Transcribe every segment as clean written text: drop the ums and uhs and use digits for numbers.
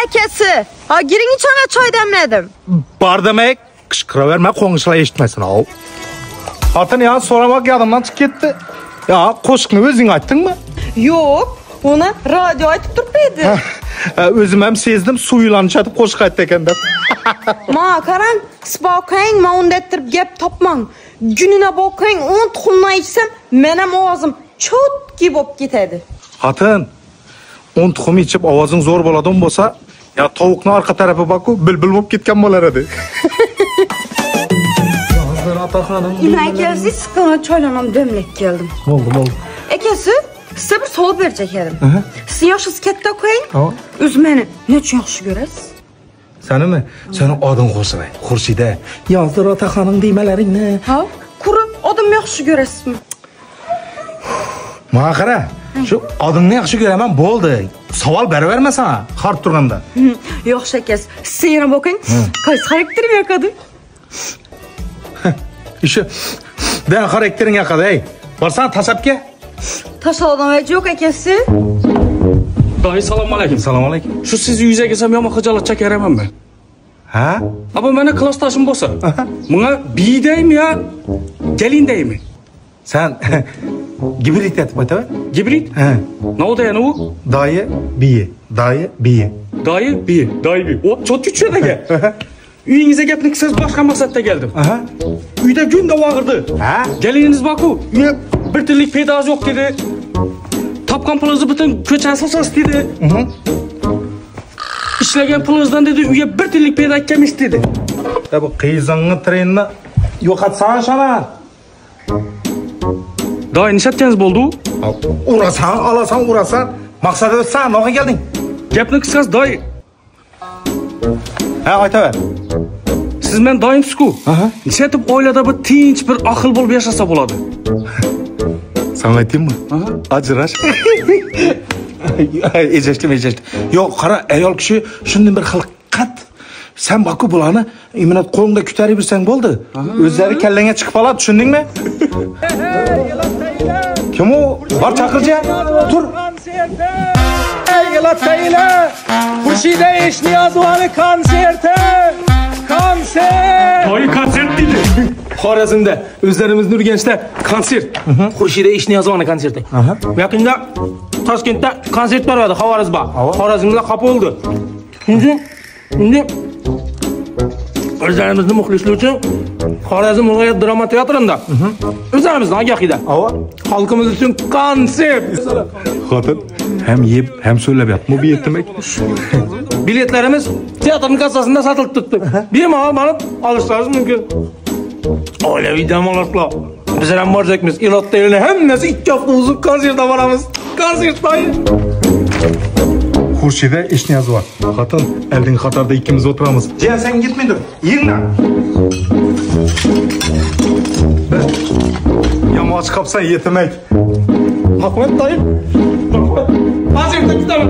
akasi. Ha, giring içana çay demledim. Bar demek, kışkıraverme, qo'ng'ishlar eshitmasin. Xotin ya so'ramoq yodimdan chiqib ketdi. Ya, qo'shiqni o'zing aytdingmi? Yo'q, ona radio aytib turibdi. O'zim ham sezdim, suv yulanishib qo'shiq aytdi ekan deb. Ma, qarang, spokang, ma unda ettirib gap topmang. Gününe bakang, 10 tuxumdan ichsam, menem ovozim chotki bo'lib ketadi. Xotin, 10 tuxum ichib ovozing zo'r bo'ladigan bo'lsa, ya tovuqning orqa tarafi baku bilbil bo'lib ketgan bo'lar edi. Nima akasi, siqana choylanam demlab keldim. Bo'ldi. Akasi, sizga bir savol beracak edim. Siz yoshingiz katta qo'ying. O'z meni nechun yaxshi ko'rasiz? Sanimi? Seni odam qo'sibay. Xurshida, Yozdir otaxoning deymalaringni. Ha? Qurib odam yaxshi ko'rasizmi? Menga qara. Shu odamni yaxshi ko'raman bo'ldi. Savol beravermasan, qarib turganda. Yaxshi akasi, siz yana bakang. Qaysi xarakterim yoqadi? Shu dan xaraktering yoqadi, ey. Borsan tashabga. Tashladim yo'q akasi. Dayı assalomu alaykum. Assalomu alaykum. Shu siz uyingizga kelsam yomon xijolat chekaraman men. Ha? Aba meni klassdoshim bo'lsa, menga biydaymi yo, gelindaymi? Sen gibrit etib aytaver. Gibrit? Ha. Nima degani u? Dayı, biyi. Dayı, biyi. Dayı, biyi. O, çok tushadi aka. Uyingizga gapni qilsangiz boshqa maqsadda keldim. Uyda gunda vag'irdi. Ha? Geliniz baku, uyga bir tillik pedazi yo'q dedi. Topgan pulingizni butun ko'chasi asas dedi. İşlagan pulingizdan dedi, uyga bir tillik peda kelmish dedi. Bu qiyzingni trenni yo'qotsan shana. Dayı nishatgangiz bo'ldi? Urasan, olasan, urasan. Maqsadi sen noga kelding? Gapni qilsangiz dayı. Ha, aytaver. Siz men doimsiz-ku. Nishatib oilada bir tinch bir aql bo'lib yashasa bo'ladi. Sen aytaymi? Ajrash. Ejashdim. Yo'q, qara, ayol kishi shunday bir xilqat. Sen baku bularni iminat qo'lingda ko'tarib yursang bo'ldi. O'zlari kallangga chiqib qoladi, tushundingmi? Kim u? Bor chaqirchi. Tur. Elataylar. Xurshida Eshniyozovani konserti. Konsert. Dayı konsert dedi. Xorazmda o'zlarimizni urganishda konsert. Xurshida Eshniyozovani konserti. Yaqinda Toshkentda konsert beradi Xorazmda. Xorazmda qop oldi. Endi o'zlarimizni muxlislar uchun Xorazm viloyat drama teatrida o'zlarimizning agahida xalqimiz uchun konsert. Xotin hem yeb, hem so'ylab yotmi bu yetmek. Biletlarimiz teatrning kassasida sotilib turibdi. Bemalol borib olishlaringiz mumkin. Oilaviy dam olishlar. Biz ham borjakmiz. Elotda hammasi 2 hafta uzun konsertda boramiz. Konsertdayı. Xurshida Eshniyozova. Xotin, elding qatorda ikkimiz o'tiramiz. Jiyan, sen gitmay tur. Yingna. Yomon chiqibsan yetmek. Rahmat dayım. Konsertda kutaman.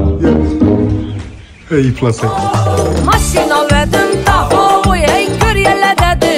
Ey iflasang. Mashina oldim, taho, ey ko'r yalladadi.